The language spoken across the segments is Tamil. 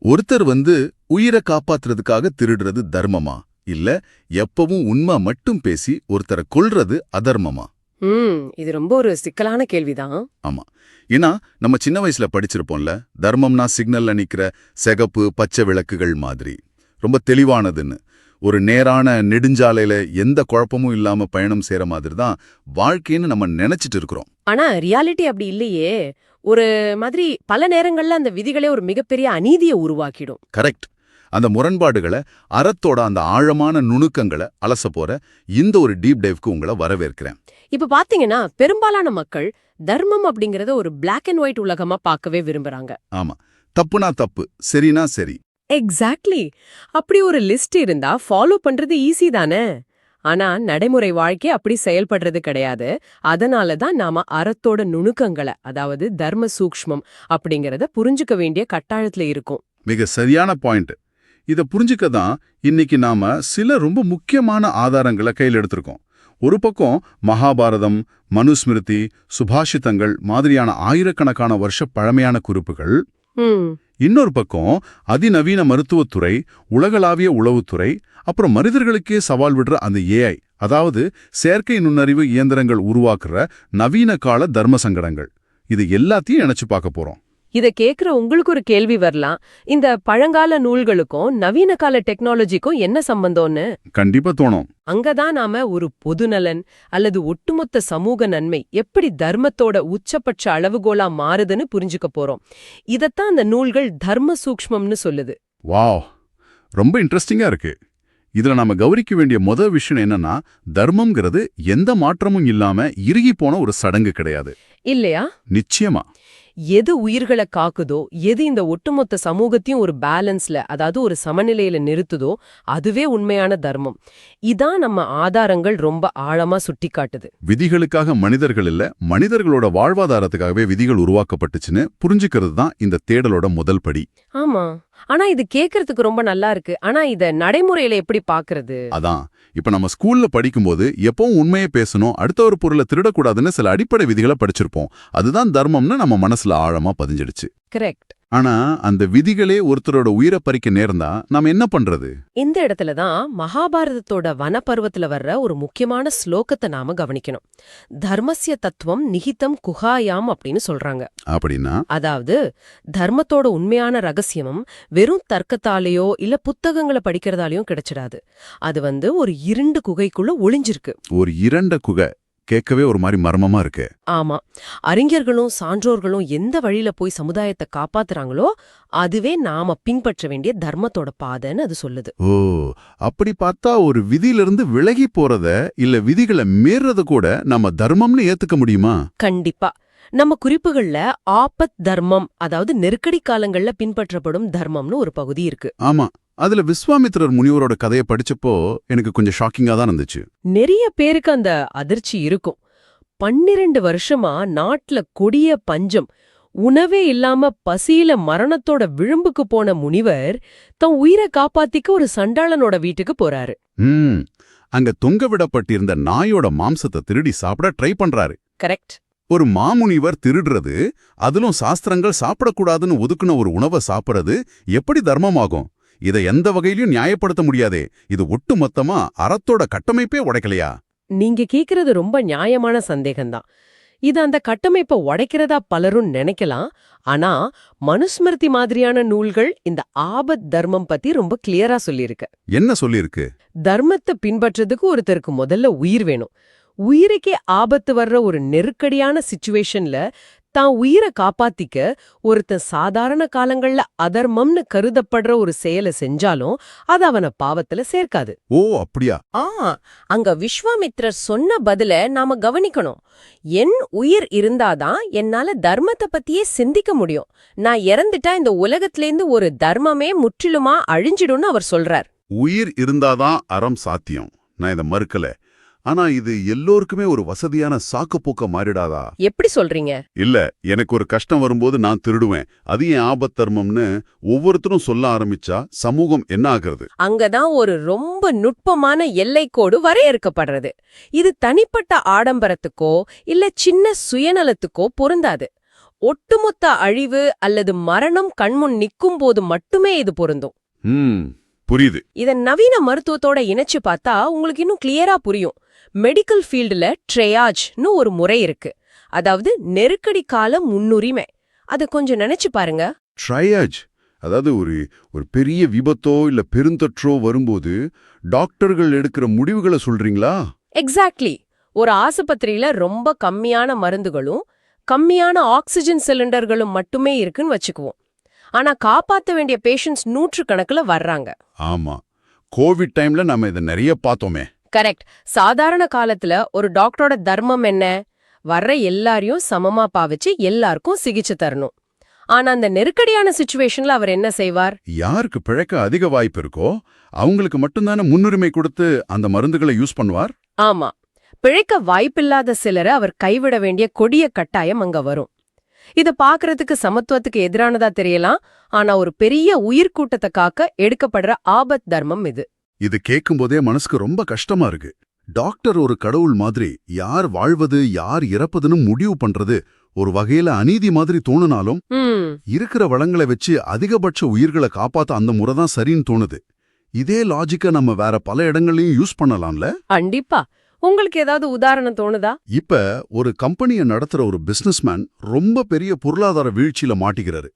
ஒருத்தர் உயிரை காப்பாத்துறதுக்காக திருடுறது தர்மமா இல்ல எப்பவும் உண்மை மட்டும் பேசி ஒருத்தரை கொல்றது அதர்மமா? இது ரொம்ப ஒரு சிக்கலான கேள்விதான். ஆமா, ஏன்னா நம்ம சின்ன வயசுல படிச்சிருப்போம்ல, தர்மம்னா சிக்னல்ல நிக்கிற சிகப்பு பச்சை விளக்குகள் மாதிரி ரொம்ப தெளிவானதுன்னு. ஒரு நேரான நெடுஞ்சாலையில எந்த குழப்பமும் இல்லாம பயணம் செய்யற மாதிரி தான் வாழ்க்கைன்னு நம்ம நினைச்சிட்டு இருக்கிறோம். ஆனா ரியாலிட்டி அப்படி இல்லையே. ஒரு மாதிரி பல நேரங்கள்ல அந்த விதிகளே ஒரு மிகப்பெரிய அநீதியை உருவாக்கிடும். கரெக்ட். அந்த முரண்பாடுகளை, அறத்தோட அந்த ஆழமான நுணுக்கங்களை அலச போற இந்த ஒரு டீப் டைவ்க்கு உங்களை வரவேற்கிறேன். இப்ப பாத்தீங்கன்னா பெரும்பாலான மக்கள் தர்மம் அப்படிங்கறத ஒரு பிளாக் அண்ட் ஒயிட் உலகமா பார்க்கவே விரும்புறாங்க. ஆமா, தப்புனா தப்பு, சரினா சரி. எக்ஸாக்ட்லி. அப்படி ஒரு லிஸ்ட் இருந்தா ஃபாலோ பண்றது ஈஸி தானே. ஆனா நடைமுறை வாழ்க்கை அப்படி செயல்படுறது கிடையாது. அதனால தான் நாம அறத்தோட நுணுக்கங்களை, அதாவது தர்ம சூக்ஷ்மம் அப்படிங்கறத புரிஞ்சுக்க வேண்டிய கட்டாயத்துல இருக்கும். மிக சரியான பாயிண்ட். இத புரிஞ்சுக்க தான் இன்னைக்கு நாம சில ரொம்ப முக்கியமான ஆதாரங்களை கையில் எடுத்திருக்கோம். ஒரு பக்கம் மகாபாரதம், மனுஸ்மிருதி, சுபாஷிதங்கள் மாதிரியான ஆயிரக்கணக்கான வருஷ பழமையான குறிப்புகள். இன்னொரு பக்கம் அதிநவீன மருத்துவத்துறை, உலகளாவிய உளவுத்துறை, அப்புறம் மனிதர்களுக்கே சவால் விடுற அந்த ஏஐ, அதாவது செயற்கை நுண்ணறிவு இயந்திரங்கள் உருவாக்குற நவீன கால தர்ம சங்கடங்கள். இது எல்லாத்தையும் இணைச்சு பார்க்க போறோம். இத கேக்குற உங்களுக்கு ஒரு கேள்வி வரலாம். இந்த பழங்கால நூல்களுக்கும் நவீன கால டெக்னாலஜிக்கும் என்ன சம்பந்தம்னு கண்டிப்பா தோணும். அங்கதான் நாம ஒரு பொதுநலன் அல்லது ஒட்டுமொத்த சமூக நன்மை எப்படி தர்மத்தோட உச்சபட்ச அளவுகோலா மாறுதுன்னு புரிஞ்சுக்க போறோம். இதத்தான் அந்த நூல்கள் தர்ம சூக்ஷ்மம்னு சொல்லுது. வாவ், ரொம்ப இன்ட்ரெஸ்டிங்கா இருக்கு. இதுல நாம கவனிக்க வேண்டிய முதல் விஷயம் என்னன்னா, தர்மம்ங்கிறது எந்த மாற்றமும் இல்லாம இறுகி போன ஒரு சடங்கு கிடையாது. இல்லையா? நிச்சயமா. எது உயிர்களை காக்குதோ, எது இந்த ஒட்டுமொத்த சமூகத்தையும் ஒரு பேலன்ஸ்ல, அதாவது ஒரு சமநிலையில நிறுத்துதோ, அதுவே உண்மையான தர்மம். இதான் நம்ம ஆதாரங்கள் ரொம்ப ஆழமா சுட்டிக்காட்டுது. விதிகளுக்காக மனிதர்கள் இல்ல, மனிதர்களோட வாழ்வாதாரத்துக்காகவே விதிகள் உருவாக்கப்பட்டுச்சுன்னு புரிஞ்சுக்கிறது தான் இந்த தேடலோட முதல் படி. ஆமா, ஆனா இது கேக்குறதுக்கு ரொம்ப நல்லா இருக்கு. ஆனா இத நடைமுறையில எப்படி பாக்குறது? அதான் இப்ப நம்ம ஸ்கூல்ல படிக்கும்போது எப்பவும் உண்மையை பேசணும், அடுத்த ஒரு பொருளை திருடக்கூடாதுன்னு சில அடிப்படை விதிகளை படிச்சிருப்போம். அதுதான் தர்மம்னு நம்ம மனசுல ஆழமா பதிஞ்சிடுச்சு. கரெக்ட். ஆனா அந்த விதிகளே ஒருத்தரோட உயிரை பறிக்க நேர்ந்தா நாம என்ன பண்றது? இந்த இடத்துலதான் மகாபாரதத்தோட வனப்பருவத்துல வர்ற ஒரு முக்கியமான ஸ்லோகத்தை நாம கவனிக்கணும். தர்மஸ்ய தத்துவம் நிகிதம் குஹாயாம் அப்படின்னு சொல்றாங்க. அப்படின்னா, அதாவது தர்மத்தோட உண்மையான ரகசியமும் வெறும் தர்க்கத்தாலேயோ இல்ல புத்தகங்களை படிக்கிறதாலேயும் கிடைச்சிடாது. அது ஒரு இருண்டு குகைக்குள்ள ஒளிஞ்சிருக்கு. ஒரு இரண்ட குகை கேட்கவே ஒரு மாதிரி மர்மமா இருக்கு. ஆமா, அறிஞர்களும் சான்றோர்களும் எந்த வழியில போய் சமுதாயத்தை காப்பாத்துறாங்களோ அதுவே நாம பின்பற்ற வேண்டிய தர்மத்தோட பாதைன்னு அது சொல்லுது. ஓ, அப்படி பார்த்தா ஒரு விதியிலிருந்து விலகி போறத இல்ல விதிகளை மீறத கூட நம்ம தர்மம்னு ஏத்துக்க முடியுமா? கண்டிப்பா. நம்ம குறிப்புகள்ல ஆபத் தர்மம், அதாவது நெருக்கடி காலங்கள்ல பின்பற்றப்படும் தர்மம்னு ஒரு பகுதி இருக்கு. ஆமா, அதுல விஸ்வாமித்திரர் முனிவரோட கதையை படிச்சப்போ எனக்கு கொஞ்சம் ஷாக்கிங்கா தான் இருந்துச்சு. நிறைய பேருக்கு அந்த அதிர்ச்சி இருக்கும். 12 வருஷமா நாட்டுல கொடிய பஞ்சம், உணவே இல்லாம பசியில மரணத்தோட விளிம்புக்கு போன முனிவர் தன் உயிரை காப்பாத்திக்க ஒரு சண்டாளனோட வீட்டுக்கு போறாரு. அங்க தொங்க விடப்பட்டிருந்த நாயோட மாம்சத்தை திருடி சாப்பிட ட்ரை பண்றாரு. கரெக்ட். ஒரு மாமுனிவர் திருடுறது, அதிலும் சாஸ்திரங்கள் சாப்பிடக்கூடாதுன்னு ஒதுக்குன ஒரு உணவை சாப்பிடுறது எப்படி தர்மமாகும்? இதை எந்த வகையிலும் நியாயப்படுத்த முடியாதே. இது ஒட்டு மொத்தமா அறத்தோட கட்டமைப்பே உடைக்கலையா? நீங்க கேக்குறது ரொம்ப நியாயமான சந்தேகம்தான். இது அந்த கட்டமைப்பை உடைக்கிறதா பலரும் நினைக்கலாம். ஆனா மனுஸ்மிருதி மாதிரியான நூல்கள் இந்த ஆபத் தர்மம் பத்தி ரொம்ப கிளியரா சொல்லியிருக்கு. என்ன சொல்லியிருக்கு? தர்மத்தை பின்பற்றதுக்கு ஒருத்தருக்கு முதல்ல உயிர் வேணும். உயிருக்கே ஆபத்து வர்ற ஒரு நெருக்கடியான சிச்சுவேஷன்ல தான் உயிரை காப்பாத்திக்க ஒருத்தன் சாதாரண காலங்கள்ல அதர்மம்னு கருதப்படுற ஒரு செயலை செஞ்சாலும் அது அவனை பாவத்துல சேர்க்காது. ஓ, அப்படியா? அங்க விஸ்வாமித்ரர் சொன்ன பதில நாம கவனிக்கணும். என் உயிர் இருந்தாதான் என்னால தர்மத்தை பத்தியே சிந்திக்க முடியும். நான் இறந்துட்டா இந்த உலகத்திலேருந்து ஒரு தர்மமே முற்றிலுமா அழிஞ்சிடும்னு அவர் சொல்றார். உயிர் இருந்தாதான் அறம் சாத்தியம், நான் இதை மறுக்கல. ஆனா இது எல்லோருக்குமே ஒரு வசதியான சாக்குப்போக்க மாறிடாதா? எப்படி சொல்றீங்க? இல்ல, எனக்கு ஒரு கஷ்டம் வரும்போது நான் திருடுவேன், அது என் ஆபத் தர்மம்னு ஒவ்வொருத்தரும் சொல்ல ஆரம்பிச்சா சமூகம் என்ன ஆகிறது? அங்கதான் ஒரு ரொம்ப நுட்பமான எல்லைக்கோடு வரையறுக்கப்படுறது. இது தனிப்பட்ட ஆடம்பரத்துக்கோ இல்ல சின்ன சுயநலத்துக்கோ பொருந்தாது. ஒட்டுமொத்த அழிவு அல்லது மரணம் கண்முன் நிக்கும் போது மட்டுமே இது பொருந்தும். புரியுது. இத நவீன மருத்துவத்தோட இணைச்சு பார்த்தா உங்களுக்கு இன்னும் கிளியரா புரியும். மெடிக்கல் ஃபீல்டுல ட்ரையாஜ்னு ஒரு முறை இருக்கு. அதாவது நெருக்கடி கால முன்னுரிமை. அத கொஞ்சம் நினைச்சு பாருங்க. ட்ரையாஜ், அதாவது ஒரு பெரிய விபத்தோ இல்ல பெருந்தொற்றோ வரும்போது டாக்டர்கள் எடுக்கிற முடிவுகளை சொல்றீங்களா? எக்ஸாக்ட்லி. ஒரு ஆஸ்பத்திரியில ரொம்ப கம்மியான மருந்துகளும் கம்மியான ஆக்சிஜன் சிலிண்டர்களும் மட்டுமே இருக்குன்னு வச்சுக்குவோம். ஆனா காப்பாத்த வேண்டிய பேஷண்ட்ஸ் நூற்றுக்கணக்குல வர்றாங்க. ஆமா, கோவிட் டைம்ல நம்ம இதை நிறைய பார்த்தோமே. கரெக்ட். சாதாரண காலத்துல ஒரு டாக்டரோட தர்மம் என்ன? வர்ற எல்லாரையும் சமமா பாவிச்சு எல்லாருக்கும் சிகிச்சை தரணும். ஆனா அந்த நெருக்கடியான சிச்சுவேஷன்ல அவர் என்ன செய்வார்? யாருக்கு பிழைக்க அதிக வாய்ப்பு இருக்கோ அவங்களுக்கு மட்டும்தானே முன்னுரிமை கொடுத்து அந்த மருந்துகளை யூஸ் பண்ணுவார். ஆமா, பிழைக்க வாய்ப்பில்லாத சிலரை அவர் கைவிட வேண்டிய கொடிய கட்டாயம் அங்க வரும். இத பாக்குறதுக்கு சமத்துவத்துக்கு எதிரானதா தெரியலாம். ஆனா ஒரு பெரிய உயிர்கூட்டத்தை காக்க எடுக்கப்படுற ஆபத் தர்மம் இது. இது கேட்கும்போதே மனசுக்கு ரொம்ப கஷ்டமா இருக்கு. டாக்டர் ஒரு கடவுள் மாதிரி யார் வாழ்வது யார் இறப்பதுன்னு முடிவு பண்றது ஒரு வகையில அநீதி மாதிரி தோணுனாலும் இருக்கிற வளங்களை வச்சு அதிகபட்ச உயிர்களை காப்பாத்த அந்த முறை தான் சரின்னு தோணுது. இதே லாஜிக்க நம்ம வேற பல இடங்களையும் யூஸ் பண்ணலாம்ல? கண்டிப்பா. உங்களுக்கு ஏதாவது உதாரணம் தோணுதா? இப்ப ஒரு கம்பெனியை நடத்துற ஒரு பிசினஸ்மேன் ரொம்ப பெரிய பொருளாதார வீழ்ச்சியில மாட்டிக்கிறாரு.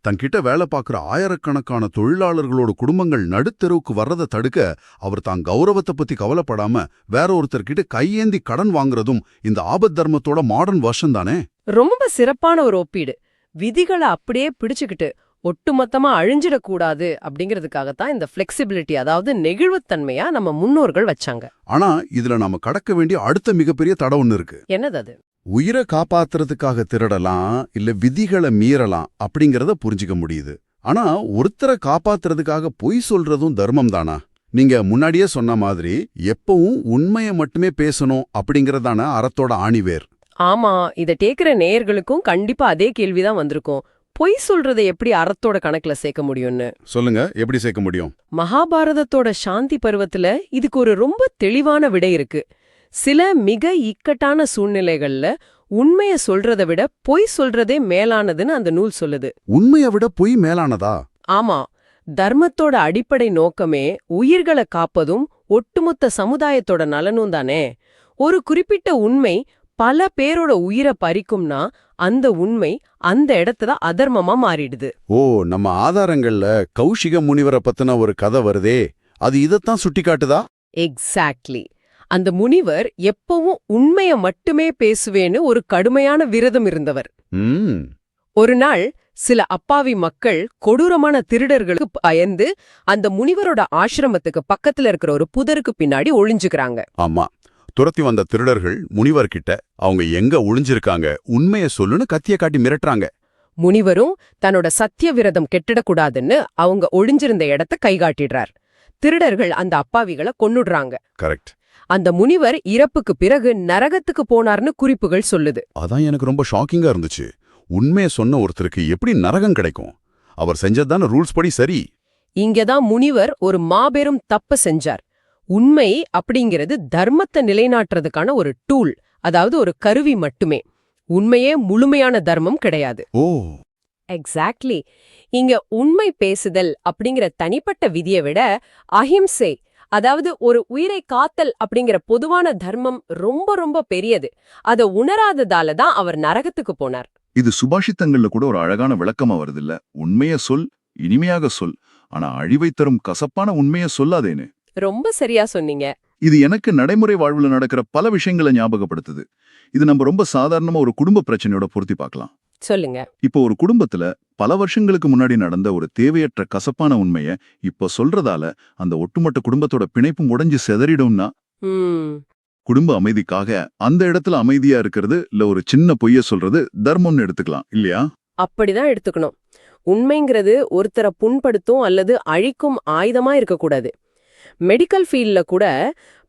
தன்கிட்ட வேலை பார்க்குற ஆயிரக்கணக்கான தொழிலாளர்களோட குடும்பங்கள் நடுத்தெருவுக்கு வர்றதை தடுக்க அவர் தான் கௌரவத்தை பத்தி கவலைப்படாம வேற ஒருத்தர்கிட்ட கையேந்தி கடன் வாங்குறதும் இந்த ஆபத் தர்மத்தோட மாடர்ன் வெர்ஷன் தானே? ரொம்ப சிறப்பான ஒரு ஒப்பீடு. விதிகளை அப்படியே பிடிச்சுக்கிட்டு ஒட்டுமொத்தமா அழிஞ்சிடக்கூடாது அப்படிங்கிறதுக்காகத்தான் இந்த ஃபிளெக்சிபிலிட்டி, அதாவது நெகிழ்வுத்தன்மையா நம்ம முன்னோர்கள் வச்சாங்க. ஆனா இதுல நாம கடக்க வேண்டிய அடுத்த மிகப்பெரிய தடை ஒண்ணு இருக்கு. என்னது அது? உயிரை காப்பாத்துறதுக்காக திருடலாம் இல்ல விதிகளை மீறலாம் அப்படிங்கறத புரிஞ்சுக்க முடியுது. ஆனா ஒருத்தரை காப்பாத்துறதுக்காக பொய் சொல்றதும் தர்மம் தானா? நீங்க முன்னாடியே சொன்ன மாதிரி எப்பவும் உண்மையை மட்டுமே பேசணும் அப்படிங்கறதான அறத்தோட ஆணிவேர். ஆமா, இத கேக்குற நேயர்களுக்கும் கண்டிப்பா அதே கேள்விதான் வந்திருக்கும். பொய் சொல்றதை எப்படி அறத்தோட கணக்குல சேர்க்க முடியும்னு. சொல்லுங்க, எப்படி சேர்க்க முடியும்? மகாபாரதத்தோட சாந்தி பருவத்துல இதுக்கு ஒரு ரொம்ப தெளிவான விடை இருக்கு. சில மிக இக்கட்டான சூழ்நிலைகள்ல உண்மைய சொல்றதை விட பொய் சொல்றதே மேலானதுன்னு அந்த நூல் சொல்லுது. உண்மையை விட பொய் மேலானதா? ஆமா, தர்மத்தோட அடிப்படை நோக்கமே உயிர்களை காப்பதும் ஒட்டுமொத்த சமுதாயத்தோட நலனும் தானே. ஒரு குறிப்பிட்ட உண்மை பல பேரோட உயிரை பறிக்கும்னா அந்த உண்மை அந்த இடத்துல அதர்மமா மாறிடுது. ஓ, நம்ம ஆதாரங்கள்ல கௌஷிக முனிவரை பத்தின ஒரு கதை வருதே, அது இதத்தான் சுட்டி காட்டுதா? எக்ஸாக்ட்லி. அந்த முனிவர் எப்பவும் உண்மைய மட்டுமே பேசுவேன்னு ஒரு கடுமையான விரதம் இருந்தவர். ஒரு நாள் சில அப்பாவி மக்கள் கொடூரமான திருடர்களுக்கு பயந்து அந்த முனிவரோட ஆசிரமத்துக்கு பக்கத்துல இருக்கிற ஒரு புதருக்கு பின்னாடி ஒளிஞ்சுக்கிறாங்க. ஆமா, துரத்தி வந்த திருடர்கள் முனிவர்கிட்ட அவங்க எங்க ஒளிஞ்சிருக்காங்க உண்மைய சொல்லுன்னு கத்திய காட்டி மிரட்டுறாங்க. முனிவரும் தன்னோட சத்திய விரதம் கெட்டிடக்கூடாதுன்னு அவங்க ஒளிஞ்சிருந்த இடத்த கைகாட்டிடுறார். திருடர்கள் அந்த அப்பாவிகளை கொன்னுடுறாங்க. கரெக்ட். அந்த முனிவர் இறப்புக்கு பிறகு நரகத்துக்கு போனார்னு குறிப்புகள் சொல்லுது. அதான் எனக்கு ரொம்ப ஷாக்கிங்கா இருந்துச்சு. உண்மைய சொன்ன ஒருத்தருக்கு எப்படி நரகம் கிடைக்கும்? அவர் செஞ்சதுதான ரூல்ஸ் படி சரி. இங்கதான் முனிவர் ஒரு மாபெரும் தப்பு செஞ்சார். உண்மை அப்படிங்கிறது தர்மத்தை நிலைநாட்டுறதுக்கான ஒரு டூல், அதாவது ஒரு கருவி மட்டுமே. உண்மையே முழுமையான தர்மம் கிடையாது. ஓ, எக்ஸாக்ட்லி. இங்க உண்மை பேசுதல் அப்படிங்கிற தனிப்பட்ட விதியை விட அஹிம்சை, அதாவது ஒரு உயிரை காத்தல் அப்படிங்கிற பொதுவான தர்மம் ரொம்ப ரொம்ப பெரியது. அதை உணராததால தான் அவர் நரகத்துக்கு போனார். இது சுபாஷித்தங்கள்ல கூட ஒரு அழகான விளக்கமா வருதில்ல? உண்மைய சொல், இனிமையாக சொல், ஆனா அழிவை தரும் கசப்பான உண்மைய சொல்லாதேன்னு. ரொம்ப சரியா சொன்னீங்க. இது எனக்கு நடைமுறை வாழ்வுல நடக்கிற பல விஷயங்களை ஞாபகப்படுத்துது. இது நம்ம ரொம்ப சாதாரணமா ஒரு குடும்ப பிரச்சனையோட பொருத்தி பார்க்கலாம். சொல்லுங்க. இப்போ ஒரு குடும்பத்துல பல வருஷங்களுக்கு முன்னாடி நடந்த ஒரு தேவையற்ற கசப்பான உண்மைய இப்போ சொல்றதால அந்த ஒட்டுமொத்த குடும்பத்தோட பிணைப்பும் உடைஞ்சு செதறிடும்னா, குடும்ப அமைதிக்காக அந்த இடத்துல அமைதியா இருக்கிறது இல்ல ஒரு சின்ன பொய்ய சொல்றது தர்மம்னு எடுத்துக்கலாம் இல்லையா? அப்படிதான் எடுத்துக்கணும். உண்மைங்கிறது ஒருத்தரை புண்படுத்தும் அல்லது அழிக்கும் ஆயுதமா இருக்கக்கூடாது. மெடிக்கல் ஃபீல்ட்ல கூட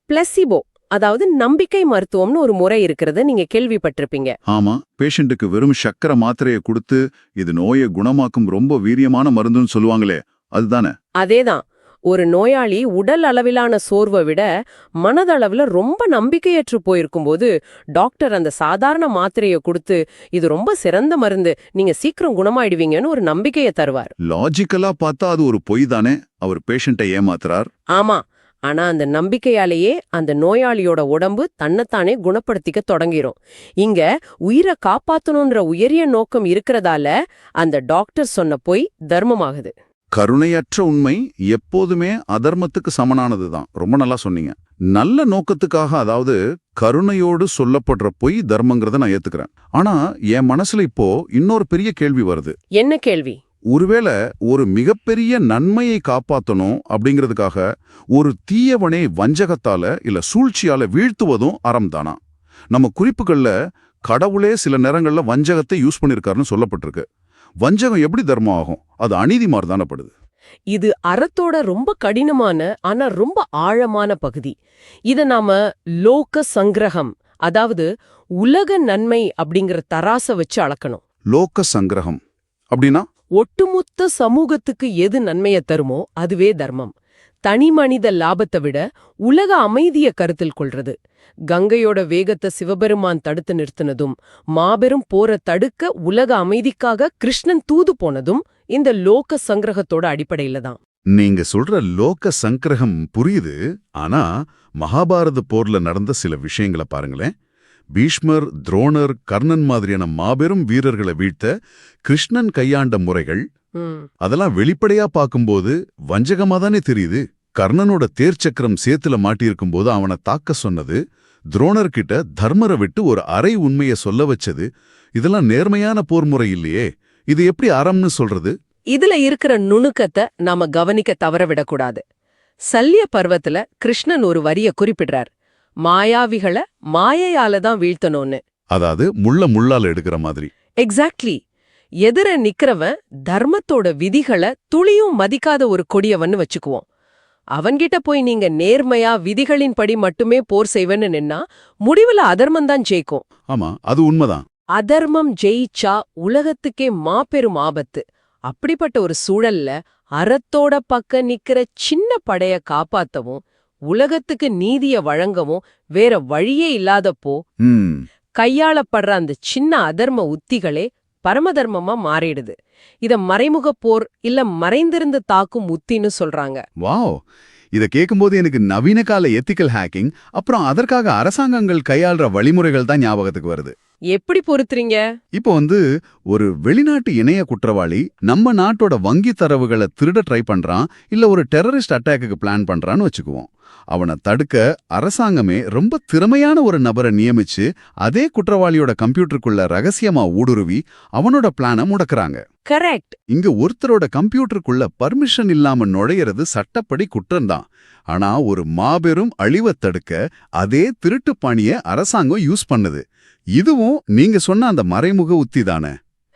பிளசிபோ, அதாவது நம்பிக்கை மருத்துவம்னு ஒரு முறை இருக்கிறத நீங்க கேள்விப்பட்டிருப்பீங்க. ஆமா, பேஷண்ட்டுக்கு வெறும் சக்கரை மாத்திரையை கொடுத்து இது நோயை குணமாக்கும் ரொம்ப வீரியமான மருந்துன்னு சொல்லுவாங்களே, அதுதானே? அதேதான். ஒரு நோயாளி உடல் அளவிலான சோர்வை விட மனதளவுல ரொம்ப நம்பிக்கையற்று போயிருக்கும்போது டாக்டர் அந்த சாதாரண மாத்திரையை கொடுத்து இது ரொம்ப சிறந்த மருந்து, நீங்க சீக்கிரம் குணமாயிடுவீங்கன்னு ஒரு நம்பிக்கையை தருவார். லாஜிக்கலா பார்த்தா அது ஒரு பொய் தானே. அவர் பேஷண்ட்டை ஏமாத்துறார். ஆமா, ஆனா அந்த நம்பிக்கையாலேயே அந்த நோயாளியோட உடம்பு தன்னைத்தானே குணப்படுத்திக்க தொடங்கிரும். இங்க உயிரை காப்பாத்தணும்ன்ற உயரிய நோக்கம் இருக்கிறதால அந்த டாக்டர் சொன்ன பொய் தர்மமாகுது. கருணையற்ற உண்மை எப்போதுமே அதர்மத்துக்கு சமனானதுதான். ரொம்ப நல்லா சொன்னீங்க. நல்ல நோக்கத்துக்காக, அதாவது கருணையோடு சொல்லப்படுற பொய் தர்மங்கிறத நான் ஏத்துக்கிறேன். ஆனா என் மனசுல இப்போ இன்னொரு பெரிய கேள்வி வருது. என்ன கேள்வி? ஒருவேளை ஒரு மிகப்பெரிய நன்மையை காப்பாத்தணும் அப்படிங்கிறதுக்காக ஒரு தீயவனை வஞ்சகத்தால இல்ல சூழ்ச்சியால வீழ்த்துவதும் அறம் தானா? நம்ம குறிப்புகள்ல கடவுளே சில நேரங்கள்ல வஞ்சகத்தை யூஸ் பண்ணிருக்காருன்னு சொல்லப்பட்டிருக்கு. வஞ்சகம் எப்படி தர்மம் ஆகும்? அது அநீதி மாதிரி தானப்படுது. இது அறத்தோட ரொம்ப கடினமான ஆனா ரொம்ப ஆழமான பகுதி. இத நாம லோக சங்கிரகம், அதாவது உலக நன்மை அப்படிங்கிற தராச வச்சு அளக்கணும். லோக சங்கிரகம் அப்படின்னா ஒட்டுமொத்த சமூகத்துக்கு எது நன்மைய தருமோ அதுவே தர்மம். தனி மனித லாபத்தை விட உலக அமைதிய கருத்தில் கொள்றது. கங்கையோட வேகத்தை சிவபெருமான் தடுத்து நிறுத்தினதும், மாபெரும் போரை தடுக்க உலக அமைதிக்காக கிருஷ்ணன் தூது போனதும் இந்த லோக சங்கிரகத்தோட அடிப்படையில தான். நீங்க சொல்ற லோக சங்கிரகம் புரியுது. ஆனா மகாபாரத போர்ல நடந்த சில விஷயங்களை பாருங்களேன். பீஷ்மர், துரோணர், கர்ணன் மாதிரியான மாபெரும் வீரர்களை வீழ்த்த கிருஷ்ணன் கையாண்ட முறைகள், அதெல்லாம் வெளிப்படையா பார்க்கும்போது வஞ்சகமா தானே தெரியுது. கர்ணனோட தேர்ச்சக்கரம் சேத்துல மாட்டியிருக்கும் போது அவனை தாக்க சொன்னது, துரோணர்கிட்ட தர்மரை விட்டு ஒரு அரை உண்மையை சொல்ல வச்சது, இதெல்லாம் நேர்மையான போர் முறை இல்லையே. இது எப்படி அறம்னு சொல்றது? இதுல இருக்கிற நுணுக்கத்தை நாம கவனிக்க தவற விடக்கூடாது. சல்லிய பர்வத்துல கிருஷ்ணன் ஒரு வரிய குறிப்பிடுறார், மாயாவிகளை மாயையால தான் வீழ்த்தணும்னு. அதாவது முள்ளால எடுக்கிற மாதிரி. எக்ஸாக்ட்லி. எதிர நிக்கிறவன் தர்மத்தோட விதிகளை துளியும் மதிக்காத ஒரு கொடியவன்னு வச்சுக்குவோம். அவன்கிட்ட போய் நீங்க நேர்மையா விதிகளின்படி மட்டுமே போர் செய்வேன்னு நின்னா முடிவுல அதர்மம்தான் ஜெயிக்கும். ஆமா, அது உண்மைதான். அதர்மம் ஜெயிச்சா உலகத்துக்கே மாபெரும் ஆபத்து. அப்படிப்பட்ட ஒரு சூழல்ல அறத்தோட பக்க நிக்கிற சின்ன படைய காப்பாத்தவும் உலகத்துக்கு நீதிய வழங்கவும் வேற வழியே இல்லாதப்போ கையாளப்படுற அந்த சின்ன அதர்ம உத்திகளே பரமதர்மமா மாறிடுது. இத மறைமுக போர் இல்ல மறைந்திருந்து தாக்கும் உத்தின்னு சொல்றாங்க. வாவ், இத கேட்கும்போது எனக்கு நவீன கால எத்திக்கல் ஹேக்கிங், அப்புறம் அதற்காக அரசாங்கங்கள் கையாள்ற வழிமுறைகள் தான் ஞாபகத்துக்கு வருது. எப்படி பொறுத்துறீங்க? இப்போ ஒரு வெளிநாட்டு இணைய குற்றவாளி நம்ம நாட்டோட வங்கி தரவுகளை திருட ட்ரை பண்றான், இல்ல ஒரு டெரரிஸ்ட் அட்டாக்கு பிளான் பண்றான்னு வச்சுக்குவோம். அவனை தடுக்க அரசாங்கமே ரொம்ப திறமையான ஒரு நபரை நியமிச்சு அதே குற்றவாளியோட கம்ப்யூட்டருக்குள்ள ரகசியமா ஊடுருவி அவனோட பிளான முடக்குறாங்க. கரெக்ட். இங்க ஒருத்தரோட கம்ப்யூட்டருக்குள்ள பர்மிஷன் இல்லாம நுழையிறது சட்டப்படி குற்றம்தான். ஆனா ஒரு மாபெரும் அழிவை தடுக்க அதே திருட்டு பாணிய அரசாங்கம் யூஸ் பண்ணுது. இதுவும் நீங்க சொன்ன அந்த மறைமுக உத்தி தானே?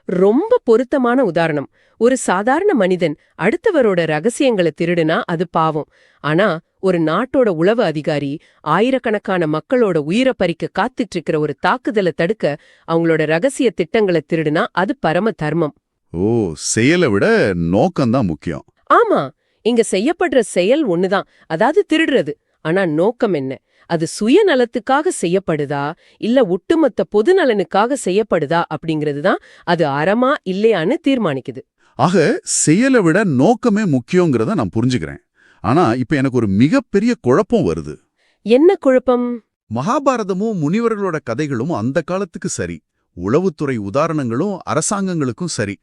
ரொம்ப பொருத்தமான உதாரணம். ஒரு சாதாரண மனிதன் அடுத்தவரோட ரகசியங்களை திருடுனா அது பாவம். ஆனா ஒரு நாட்டோட உளவு அதிகாரி ஆயிரக்கணக்கான மக்களோட உயிரை பறிக்க காத்துட்டு இருக்கிற ஒரு தாக்குதலை தடுக்க அவங்களோட ரகசிய திட்டங்களை திருடுனா அது பரம தர்மம். ஓ, செயலை விட நோக்கம்தான் முக்கியம். ஆமா, இங்க செய்யப்படுற செயல் ஒண்ணுதான், அதாவது திருடுறது. ஆனா நோக்கம் என்ன? அது சுயநலத்துக்காக செய்யப்படுதா இல்ல ஒட்டுமொத்த பொதுநலனுக்காக செய்யப்படுதா அப்படிங்கிறதுதான் அது அறமா இல்லையான்னு தீர்மானிக்குது. ஆக செயலை விட நோக்கமே முக்கியங்கிறத நான் புரிஞ்சுக்கிறேன். ஆனா இப்ப எனக்கு ஒரு மிகப்பெரிய குழப்பம் வருது. என்ன குழப்பம்? மகாபாரதமும் முனிவர்களோட கதைகளும் அந்த காலத்துக்கு சரி, உளவுத்துறை உதாரணங்களும் அரசாங்கங்களுக்கும் சரி.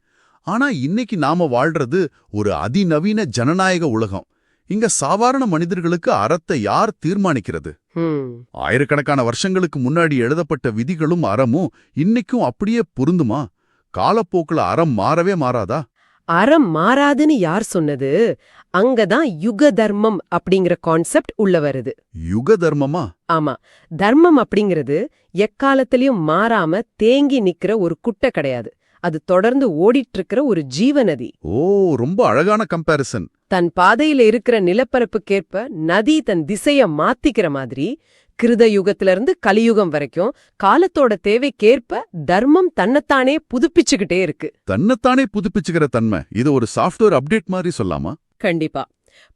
ஆனா இன்னைக்கு நாம வாழ்றது ஒரு அதிநவீன ஜனநாயக உலகம். இங்க சாதாரண மனிதர்களுக்கு அறத்தை யார் தீர்மானிக்கிறது? ஆயிரக்கணக்கான வருஷங்களுக்கு முன்னாடி எழுதப்பட்ட விதிகளும் அறமும் இன்னைக்கும் அப்படியே பொருந்துமா? காலப்போக்குல அறம் மாறவே மாறாதா? அறம் மாறாதுன்னு யார் சொன்னது? அங்கதான் யுக தர்மம் அப்படிங்கிற கான்செப்ட் உள்ள வருது. யுக தர்மமா? ஆமா, தர்மம் அப்படிங்கிறது எக்காலத்திலயும் மாறாம தேங்கி நிக்கிற ஒரு குட்டை கிடையாது. அது தொடர்ந்து ஓடிட்டு இருக்கிற ஒரு ஜீவநதி. ஓ, ரொம்ப அழகான கம்பேரிசன். தன் பாதையில இருக்கிற நிலப்பரப்புக்கேற்ப நதி தன் திசைய மாத்திக்கிற மாதிரி கிருத யுகத்திலிருந்து கலியுகம் வரைக்கும் காலத்தோட தேவைக்கேற்ப தர்மம் தன்னைத்தானே புதுப்பிச்சுக்கிட்டே இருக்கு. தன்னைத்தானே புதுப்பிச்சுக்கிற தன்மை, இது ஒரு சாஃப்ட்வேர் அப்டேட் மாதிரி சொல்லாமா? கண்டிப்பா.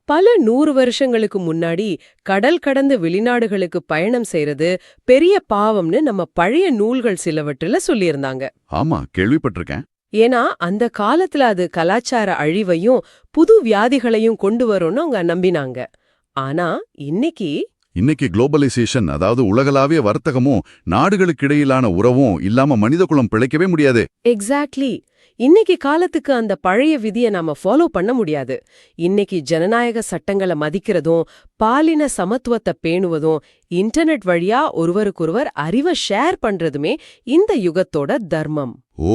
பல 100 வருஷங்களுக்கு முன்னாடி கடல் கடந்து வெளிநாடுகளுக்கு பயணம் செய்யறது பெரிய பாவம்னு நம்ம பழைய நூல்கள் சிலவற்றில சொல்லியிருந்தாங்க. ஆமா, கேள்விப்பட்டிருக்கேன். ஏன்னா அந்த காலத்துல அது கலாச்சார அழிவையும் புது வியாதிகளையும் கொண்டு வரும்னு அவங்க நம்பினாங்க. ஆனா இன்னைக்கு குளோபலைசேஷன், அதாவது உலகளாவிய வர்த்தகமும் நாடுகளுக்கிடையிலான உறவும் இல்லாம மனிதகுலம் பிழைக்கவே முடியாது. எக்ஸாக்ட்லி. இன்னைக்கு காலத்துக்கு அந்த பழைய விதியை நாம ஃபாலோ பண்ண முடியாது. இன்னைக்கு ஜனநாயக சட்டங்களை மதிக்கிறதும் பாலின சமத்துவத்தை பேணுவதும் இன்டர்நெட் வழியா ஒருவருக்கொருவர் அறிவை ஷேர் பண்றதுமே இந்த யுகத்தோட தர்மம். ஓ,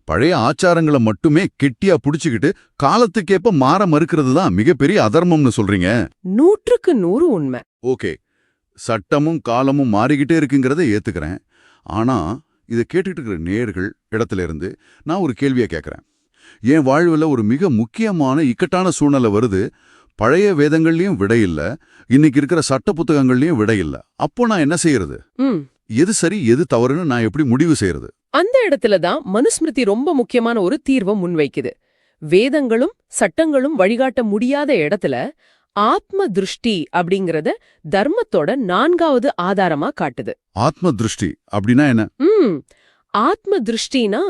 பழைய ஆச்சாரங்களை மட்டுமே கெட்டியா புடிச்சுக்கிட்டு காலத்துக்கேப்ப மாற மறுக்கிறது தான் மிகப்பெரிய அதர்மம்னு சொல்றீங்க. 100க்கு 100 உண்மை. ஓகே, சட்டமும் காலமும் மாறிக்கிட்டே இருக்குங்கிறத ஏத்துக்கிறேன். ஆனா இதை கேட்டுட்டு இருக்கிற நேயர்கள் இடத்துல இருந்து நான் ஒரு கேள்வியை கேட்கறேன். என் வாழ்வில் ஒரு மிக முக்கியமான இக்கட்டான சூழ்நிலை வருது. பழைய வேதங்கள்லயும் விடை இல்ல, இன்னைக்கு இருக்கிற சட்ட புத்தகங்கள்லயும் விடை இல்ல. அப்போ நான் என்ன செய்யறது? எது சரி எது தவறுன்னு நான் எப்படி முடிவு செய்யறது? அந்த இடத்துல தான் மனுஸ்மிருதி ரொம்ப முக்கியமான ஒரு தீர்வை முன்வைக்குது. வேதங்களும் சட்டங்களும் வழிகாட்ட முடியாத இடத்துல ஆத்ம திருஷ்டி அப்படிங்கறத தர்மத்தோட 4வது ஆதாரமா காட்டுது. ஆத்ம திருஷ்டி அப்படின்னா என்ன? ஆத்ம திருஷ்டினா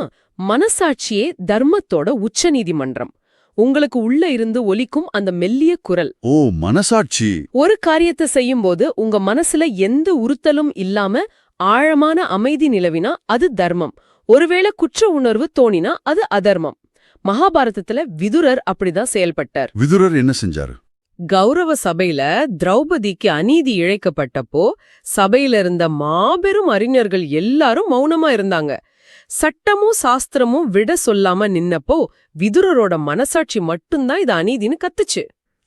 மனசாட்சியே தர்மத்தோட உச்ச நீதிமன்றம். உங்களுக்கு உள்ள இருந்து ஒலிக்கும் அந்த மெல்லிய குரல். ஓ, மனசாட்சி. ஒரு காரியத்தை செய்யும்போது உங்க மனசுல எந்த உறுத்தலும் இல்லாம ஆழமான அமைதி நிலவினா அது தர்மம். ஒருவேளை குற்ற உணர்வு தோணினா அது அதர்மம். மகாபாரதத்துல விதுரர் அப்படிதான் செயல்பட்டார். விதுரர் என்ன செஞ்சாரு? கௌரவ சபையில திரௌபதிக்கு அநீதி இழைக்கப்பட்டப்போ சபையில இருந்த மாபெரும் அறிஞர்கள் எல்லாரும் மௌனமா இருந்தாங்க. சட்டமும் சாஸ்திரமும் விட சொல்லாம நின்னப்போ விதுரரோட மனசாட்சி மட்டும்தான் இது அநீதின்னு கத்துச்சு.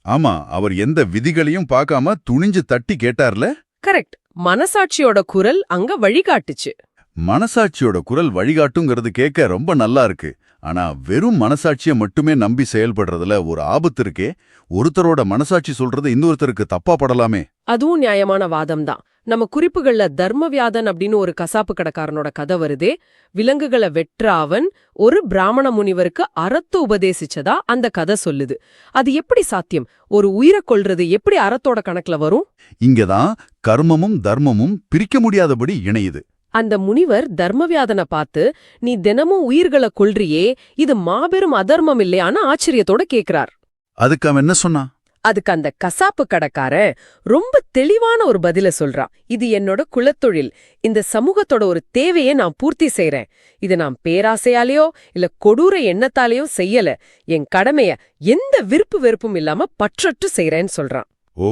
ஆமா, அவர் எந்த விதிகளையும் பார்க்காம துணிஞ்சு தட்டி கேட்டார்ல. கரெக்ட். மனசாட்சியோட குரல் அங்க வழிகாட்டுச்சு. மனசாட்சியோட குரல் வழிகாட்டுங்கிறது கேட்க ரொம்ப நல்லா இருக்கு. ஆனா வெறும் மனசாட்சியை மட்டுமே நம்பி செயல்படுறதுல ஒரு ஆபத்து இருக்கே. ஒருத்தரோட மனசாட்சி சொல்றது இன்னொருத்தருக்கு தப்பா படலாமே. அதுவும் நியாயமான வாதம்தான். நம்ம குறிப்புகள்ல தர்மவியாதன் அப்படின்னு ஒரு கசாப்பு கடைக்காரனோட கதை வருதே. விலங்குகளை வெற்ற அவன் ஒரு பிராமண முனிவருக்கு அறத்தை உபதேசிச்சதா அந்த கதை சொல்லுது. அது எப்படி சாத்தியம்? ஒரு உயிரை கொல்றது எப்படி அறத்தோட கணக்குல வரும்? இங்கதான் கர்மமும் தர்மமும் பிரிக்க முடியாதபடி இணையுது. அந்த முனிவர் தர்மவியாதனை பார்த்து, நீ தினமும் உயிர்களை கொல்றியே, இது மாபெரும் அதர்மம் இல்லையான்னு ஆச்சரியத்தோட கேக்குறார். அதுக்கு அவன் என்ன சொன்னா? அதுக்கு அந்த கசாப்பு கடைக்காரன் ரொம்ப தெளிவான ஒரு பதில சொல்றான். இது என்னோட குலத்தொழில். இந்த சமூகத்தோட ஒரு தேவையை நான் பூர்த்தி செய்யறேன். இது நான் பேராசையாலேயோ இல்ல கொடூர எண்ணத்தாலேயோ செய்யல. என் கடமைய எந்த விருப்பு வெறுப்பும் இல்லாம பற்றற்று செய்யறேன்னு சொல்றான். ஓ,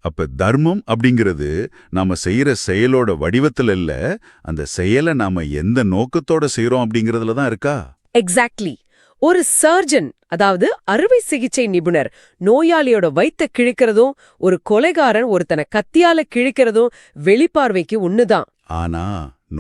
அப்ப தர்மம் அப்படிங்கிறது நாம செய்யற செயலோட வடிவத்துல இல்ல, அந்த செயலை நாம எந்த நோக்கத்தோட செய்யறோம் அப்படிங்கறதுல தான் இருக்கா? எக்ஸாக்ட்லி. ஒரு சர்ஜன், அதாவது அறுவை சிகிச்சை நிபுணர், நோயாளியோட வயித்தை கிழிக்கிறதும் ஒரு கொலைகாரன் ஒருத்தனை கத்தியால கிழிக்கிறதும் வெளிப்பார்வைக்கு ஒண்ணுதான். ஆனா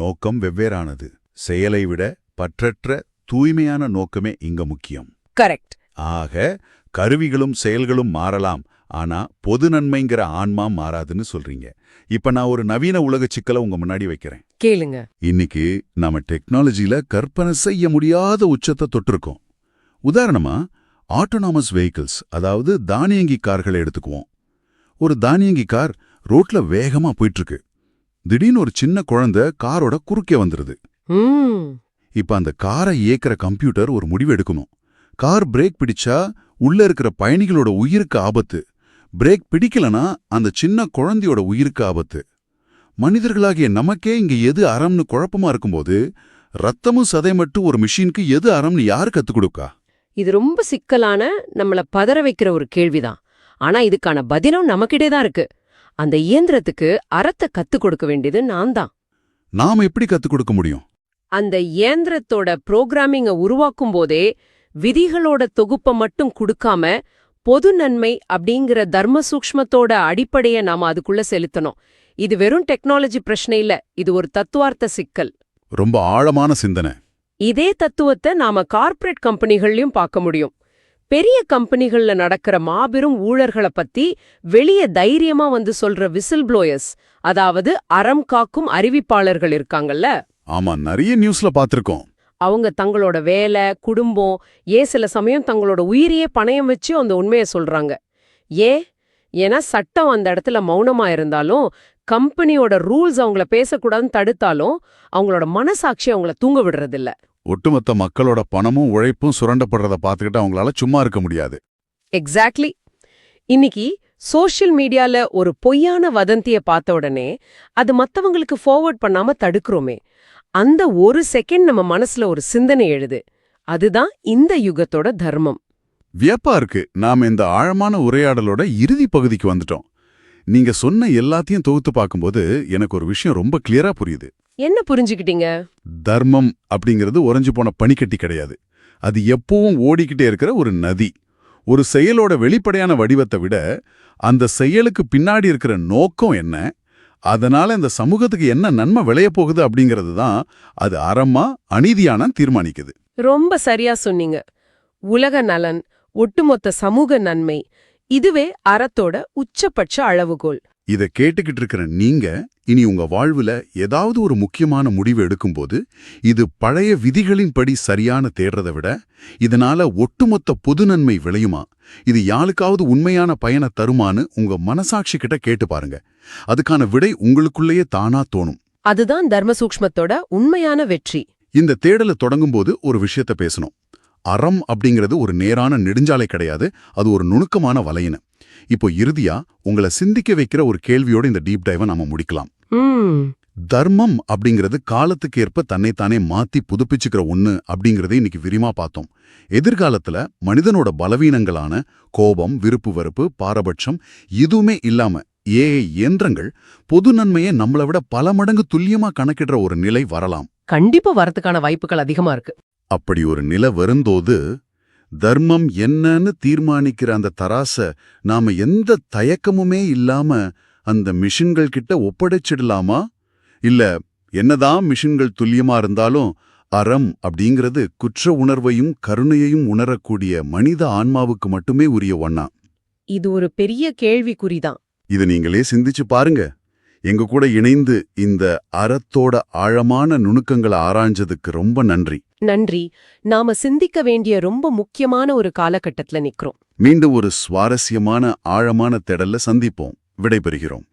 நோக்கம் வெவ்வேறானது. செயலை விட பற்றற்ற தூய்மையான நோக்கமே இங்க முக்கியம். கரெக்ட். ஆக கருவிகளும் செயல்களும் மாறலாம், ஆனா பொது நன்மைங்கிற ஆன்மா மாறாதுன்னு சொல்றீங்க. இப்ப நான் ஒரு நவீன உலக சிக்கலை உங்க முன்னாடி வைக்கிறேன். கேளுங்க. இன்னைக்கு நாம டெக்னாலஜில கற்பனை செய்ய முடியாத உச்சத்தை தொட்டிருக்கோம். உதாரணமா ஆட்டோனாமஸ் வெஹிக்கிள்ஸ், அதாவது தானியங்கி கார்களை எடுத்துக்குவோம். ஒரு தானியங்கி கார் ரோட்ல வேகமா போயிட்டு இருக்கு. திடீர்னு ஒரு சின்ன குழந்தை காரோட குறுக்கே வந்துருது. இப்ப அந்த காரை இயக்கிற கம்ப்யூட்டர் ஒரு முடிவு எடுக்கணும். கார் பிரேக் பிடிச்சா உள்ள இருக்கிற பயணிகளோட உயிருக்கு ஆபத்து. பிரேக் பிடிக்கலனா அந்த சின்ன குழந்தையோட உயிருக்கு ஆபத்து. மனிதர்களாகிய நமக்கே இங்க எது அறம்னு குழப்பமா இருக்கும்போது ரத்தமும் சதை மட்டும் ஒரு மிஷினுக்கு எது அறம்னு யாரு கத்துக் கொடுக்கா? இது ரொம்ப சிக்கலான, நம்மள பதற வைக்கிற ஒரு கேள்விதான். ஆனா இதுக்கான பதிலும் நமக்கிட்டே தான் இருக்கு. அந்த இயந்திரத்துக்கு அறத்தை கத்துக் கொடுக்க வேண்டியது நான் தான். நாம எப்படி கத்துக் கொடுக்க முடியும்? அந்த இயந்திரத்தோட புரோகிராமிங்கை உருவாக்கும் போதே விதிகளோட தொகுப்பை மட்டும் கொடுக்காம பொது நன்மை அப்படிங்கிற தர்ம சூக்ஷ்மத்தோட அடிப்படையை நாம அதுக்குள்ள செலுத்தணும். இது வெறும் டெக்னாலஜி பிரச்சனை இல்ல, இது ஒரு தத்துவார்த்த சிக்கல். ரொம்ப ஆழமான சிந்தனை. இதே தத்துவத்தை நாம கார்ப்பரேட் கம்பெனிகள்லயும் பார்க்க முடியும். பெரிய கம்பெனிகள்ல நடக்கிற மாபெரும் ஊழல்களை பத்தி வெளியே தைரியமா வந்து சொல்ற விசில் ப்ளோயர்ஸ், அதாவது அறம் காக்கும் அறிவிப்பாளர்கள் இருக்காங்கல்ல. ஆமா, நிறைய நியூஸ்ல பாத்திருக்கோம். அவங்க தங்களோட வேலை, குடும்பம், சில சமயம் தங்களோட உயிரையே பணயம் வச்சு அந்த உண்மையை சொல்றாங்க. ஏன்? ஏன்னா சட்டம் அந்த இடத்துல மௌனமா இருந்தாலும், கம்பெனியோட ரூல்ஸ் அவங்கள பேசக்கூடாதுன்னு தடுத்தாலும், அவங்களோட மனசாட்சி அவங்கள தூங்க விடுறதில்ல. ஒட்டுமொத்த மக்களோட பணமும் உழைப்பும் சுரண்டப்படுறத பார்த்துக்கிட்டு அவங்களால சும்மா இருக்க முடியாது. எக்ஸாக்ட்லி. இன்னைக்கு சோஷியல் மீடியால ஒரு பொய்யான வதந்திய பார்த்த உடனே அது மத்தவங்களுக்கு ஃபார்வர்ட் பண்ணாம தடுக்கிறோமே, அந்த ஒரு செகண்ட் நம்ம மனசுல ஒரு சிந்தனை எழுது. அதுதான் இந்த யுகத்தோட தர்மம். வியப்பா இருக்கு. நாம இந்த ஆழமான உரையாடலோட இறுதி பகுதிக்கு வந்துட்டோம். நீங்க சொன்ன எல்லாத்தையும் தொகுத்து பார்க்கும்போது எனக்கு ஒரு விஷயம் ரொம்ப கிளியரா புரியுது. என்ன புரிஞ்சுக்கிட்டீங்க? தர்மம் அப்படிங்கிறது உறைஞ்சு போன பனிக்கட்டி கிடையாது. அது எப்பவும் ஓடிக்கிட்டே இருக்கிற ஒரு நதி. ஒரு செயலோட வெளிப்படையான வடிவத்தை விட அந்த செயலுக்கு பின்னாடி இருக்கிற நோக்கம் என்ன, அதனால இந்த சமூகத்துக்கு என்ன நன்மை விளைய போகுது அப்படிங்கிறது தான் அது அறமா அநீதியான தீர்மானிக்குது. ரொம்ப சரியா சொன்னீங்க. உலக நலன், ஒட்டுமொத்த சமூக நன்மை, இதுவே அறத்தோட உச்சபட்ச அளவுகோல். இத கேட்டுக்கிட்டு இருக்கிற நீங்க இனி உங்க வாழ்வுல ஏதாவது ஒரு முக்கியமான முடிவு எடுக்கும்போது இது பழைய விதிகளின்படி சரியான தேடுறதை விட இதனால ஒட்டுமொத்த பொது நன்மை விளையுமா, இது யாருக்காவது உண்மையான பயனை தருமான்னு உங்க மனசாட்சி கிட்ட கேட்டு பாருங்க. அதுக்கான விடை உங்களுக்குள்ளேயே தானா தோணும். அதுதான் தர்ம சூக்ஷ்மத்தோட உண்மையான வெற்றி. இந்த தேடலை தொடங்கும்போது ஒரு விஷயத்த பேசணும். அறம் அப்படிங்கிறது ஒரு நேரான நெடுஞ்சாலை கிடையாது, அது ஒரு நுணுக்கமான வலையின. இப்போ இறுதியா உங்களை சிந்திக்க வைக்கிற ஒரு கேள்வியோட இந்த டீப் டைவை நாம முடிக்கலாம். தர்மம் அப்படிங்கிறது காலத்துக்கு ஏற்ப தன்னைத்தானே மாத்தி புதுப்பிச்சுக்கிற ஒண்ணு அப்படிங்கறதை இன்னைக்கு விரிமா பார்த்தோம். எதிர்காலத்துல மனிதனோட பலவீனங்களான கோபம், விருப்பு வெறுப்பு, பாரபட்சம் எதுவுமே இல்லாம ஏஐ இயந்திரங்கள் பொது நன்மையை நம்மளை விட பல மடங்கு துல்லியமா கணக்கிடுற ஒரு நிலை வரலாம். கண்டிப்பா வரதுக்கான வாய்ப்புகள் அதிகமா இருக்கு. அப்படி ஒரு நிலை வரும்போது தர்மம் என்னன்னு தீர்மானிக்கிற அந்த தராச நாம எந்த தயக்கமுமே இல்லாம அந்த மிஷின்கள் கிட்ட ஒப்படைச்சிடலாமா? இல்ல என்னதான் மிஷின்கள் துல்லியமா இருந்தாலும் அறம் அப்படிங்கிறது குற்ற உணர்வையும் கருணையையும் உணரக்கூடிய மனித ஆன்மாவுக்கு மட்டுமே உரிய ஒண்ணா? இது ஒரு பெரிய கேள்விக்குறிதான். இது நீங்களே சிந்திச்சு பாருங்க. எங்க கூட இணைந்து இந்த அறத்தோட ஆழமான நுணுக்கங்களை ஆராய்ஞ்சதுக்கு ரொம்ப நன்றி. நன்றி. நாம சிந்திக்க வேண்டிய ரொம்ப முக்கியமான ஒரு காலகட்டத்துல நிக்கிறோம். மீண்டும் ஒரு சுவாரஸ்யமான ஆழமான தேடல்ல சந்திப்போம். விடைபெறுகிறோம்.